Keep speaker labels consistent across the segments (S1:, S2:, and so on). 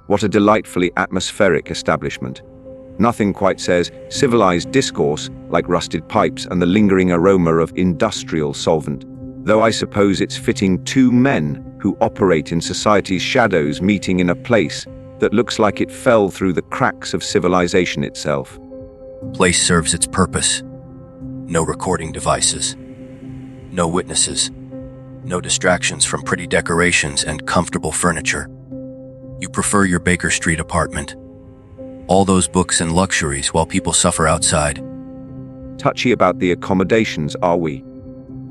S1: What a delightfully atmospheric establishment. Nothing quite says civilized discourse like rusted pipes and the lingering aroma of industrial solvent, though I suppose it's fitting two men who operate in society's shadows meeting in a place that looks like it fell through the cracks of civilization itself.
S2: Place serves its purpose. No recording devices. No witnesses. No distractions from pretty decorations and comfortable furniture. You prefer your Baker Street apartment. All those books and luxuries while people suffer outside.
S1: Touchy about the accommodations, are we?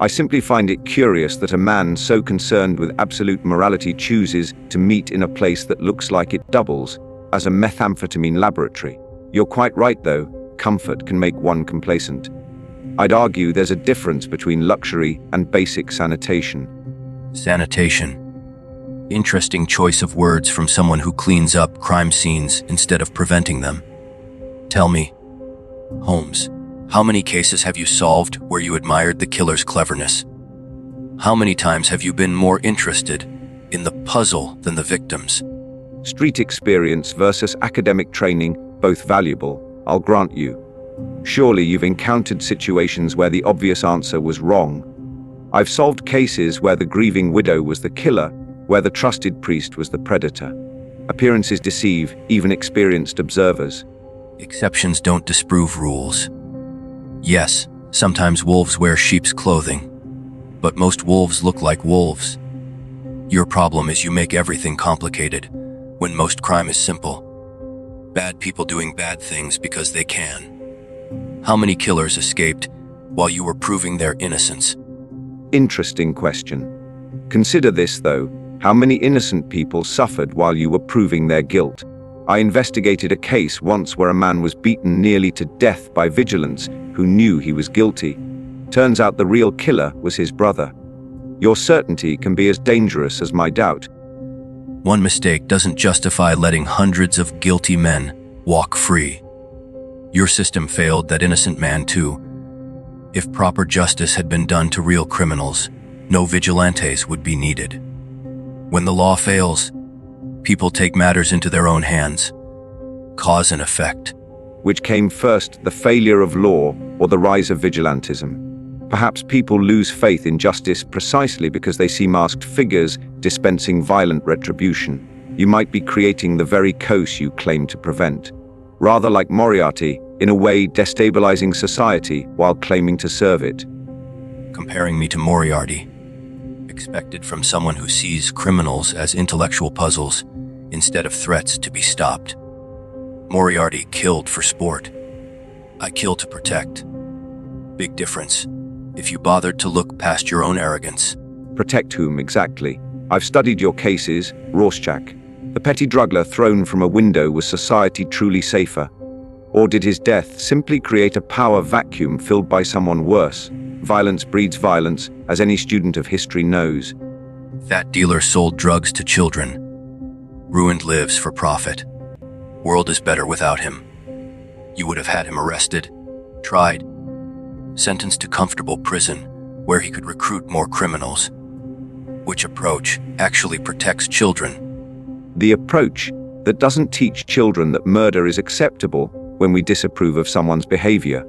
S1: I simply find it curious that a man so concerned with absolute morality chooses to meet in a place that looks like it doubles as a methamphetamine laboratory. You're quite right though, comfort can make one complacent. I'd argue there's a difference between luxury and basic sanitation.
S2: Sanitation. Interesting choice of words from someone who cleans up crime scenes instead of preventing them. Tell me, Holmes, how many cases have you solved where you admired the killer's cleverness? How many times have you been more interested in the puzzle than the victims?
S1: Street experience versus academic training, both valuable, I'll grant you. Surely you've encountered situations where the obvious answer was wrong. I've solved cases where the grieving widow was the killer, where the trusted priest was the predator. Appearances deceive even experienced observers.
S2: Exceptions don't disprove rules. Yes, sometimes wolves wear sheep's clothing, but most wolves look like wolves. Your problem is you make everything complicated, when most crime is simple. Bad people doing bad things because they can. How many killers escaped while you were proving their innocence?
S1: Interesting question. Consider this though. How many innocent people suffered while you were proving their guilt? I investigated a case once where a man was beaten nearly to death by vigilants who knew he was guilty. Turns out the real killer was his brother. Your certainty can be as dangerous as my doubt.
S2: One mistake doesn't justify letting hundreds of guilty men walk free. Your system failed that innocent man too. If proper justice had been done to real criminals, no vigilantes would be needed. When the law fails, people take matters into their own hands. Cause and effect.
S1: Which came first, the failure of law or the rise of vigilantism? Perhaps people lose faith in justice precisely because they see masked figures dispensing violent retribution. You might be creating the very curse you claim to prevent. Rather like Moriarty, in a way destabilizing society while claiming to serve it.
S2: Comparing me to Moriarty. Expected from someone who sees criminals as intellectual puzzles instead of threats to be stopped. Moriarty killed for sport. I kill to protect. Big difference, if you bothered to look past your own arrogance.
S1: Protect whom exactly? I've studied your cases, Rorschach. The petty druggler thrown from a window, was society truly safer? Or did his death simply create a power vacuum filled by someone worse? Violence breeds violence, as any student of history knows.
S2: That dealer sold drugs to children. Ruined lives for profit. World is better without him. You would have had him arrested, tried, sentenced to comfortable prison, where he could recruit more criminals. Which approach actually protects children?
S1: The approach that doesn't teach children that murder is acceptable when we disapprove of someone's behavior.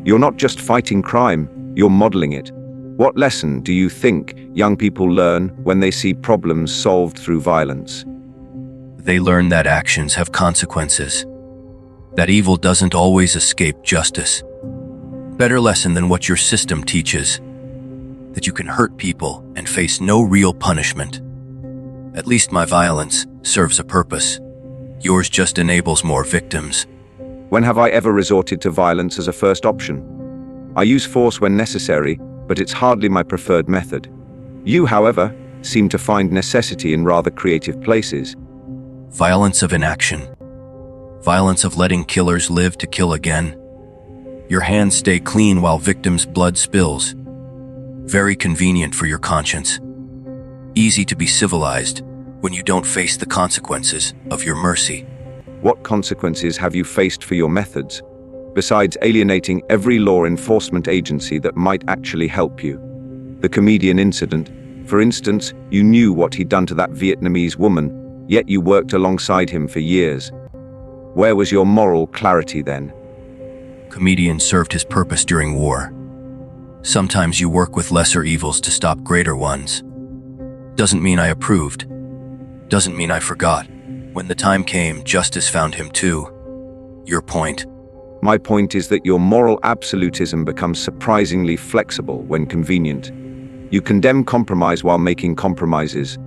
S1: You're not just fighting crime, you're modeling it. What lesson do you think young people learn when they see problems solved through violence?
S2: They learn that actions have consequences. That evil doesn't always escape justice. Better lesson than what your system teaches. That you can hurt people and face no real punishment. At least my violence serves a purpose. Yours just enables more victims.
S1: When have I ever resorted to violence as a first option? I use force when necessary, but it's hardly my preferred method. You, however, seem to find necessity in rather creative places.
S2: Violence of inaction. Violence of letting killers live to kill again. Your hands stay clean while victims' blood spills. Very convenient for your conscience. Easy to be civilized when you don't face the consequences of your mercy.
S1: What consequences have you faced for your methods, besides alienating every law enforcement agency that might actually help you? The comedian incident, for instance, you knew what he'd done to that Vietnamese woman, Yet you worked alongside him for years. Where was your moral clarity then?
S2: Comedian served his purpose during war. Sometimes you work with lesser evils to stop greater ones. Doesn't mean I approved. Doesn't mean I forgot. When the time came, justice found him too. Your point?
S1: My point is that your moral absolutism becomes surprisingly flexible when convenient. You condemn compromise while making compromises.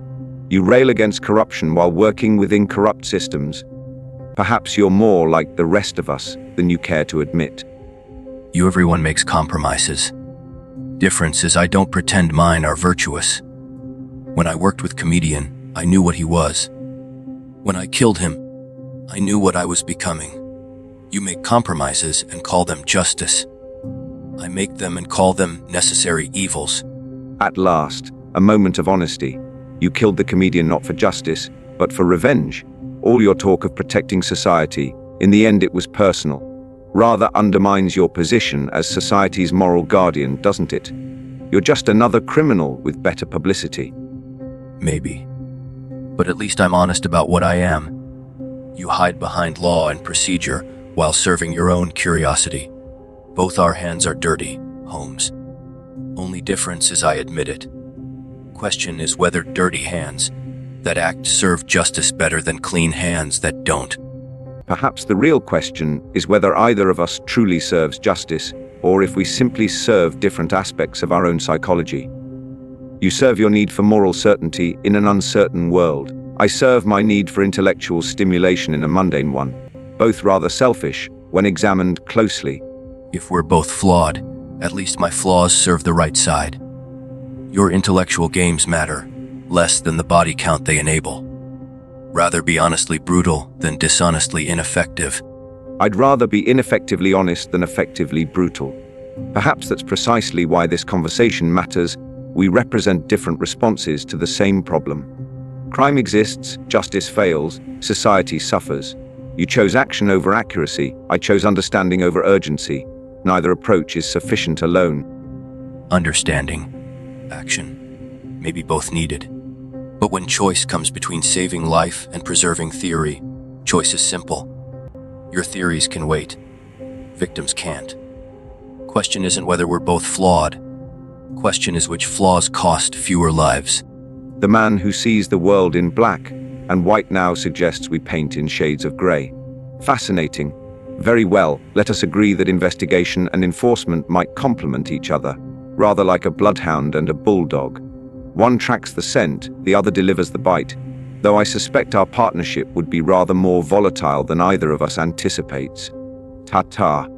S1: You rail against corruption while working within corrupt systems. Perhaps you're more like the rest of us than you care to admit.
S2: Everyone makes compromises. Difference is I don't pretend mine are virtuous. When I worked with Comedian, I knew what he was. When I killed him, I knew what I was becoming. You make compromises and call them justice. I make them and call them necessary evils.
S1: At last, a moment of honesty. You killed the Comedian not for justice, but for revenge. All your talk of protecting society, in the end it was personal. Rather undermines your position as society's moral guardian, doesn't it? You're just another criminal with better publicity.
S2: Maybe. But at least I'm honest about what I am. You hide behind law and procedure while serving your own curiosity. Both our hands are dirty, Holmes. Only difference is I admit it. Question is whether dirty hands that act serve justice better than clean hands that don't.
S1: Perhaps the real question is whether either of us truly serves justice, or if we simply serve different aspects of our own psychology. You serve your need for moral certainty in an uncertain world. I serve my need for intellectual stimulation in a mundane one. Both rather selfish when examined closely.
S2: If we're both flawed, at least my flaws serve the right side. Your intellectual games matter less than the body count they enable. Rather be honestly brutal than dishonestly ineffective.
S1: I'd rather be ineffectively honest than effectively brutal. Perhaps that's precisely why this conversation matters. We represent different responses to the same problem. Crime exists, justice fails, society suffers. You chose action over accuracy, I chose understanding over urgency. Neither approach is sufficient alone.
S2: Understanding, action, maybe both needed. But when choice comes between saving life and preserving theory, choice is simple. Your theories can wait. Victims can't. Question isn't whether we're both flawed. Question is which flaws cost fewer lives.
S1: The man who sees the world in black and white now suggests we paint in shades of grey. Fascinating. Very well, let us agree that investigation and enforcement might complement each other, rather like a bloodhound and a bulldog. One tracks the scent, the other delivers the bite, though I suspect our partnership would be rather more volatile than either of us anticipates. Ta-ta.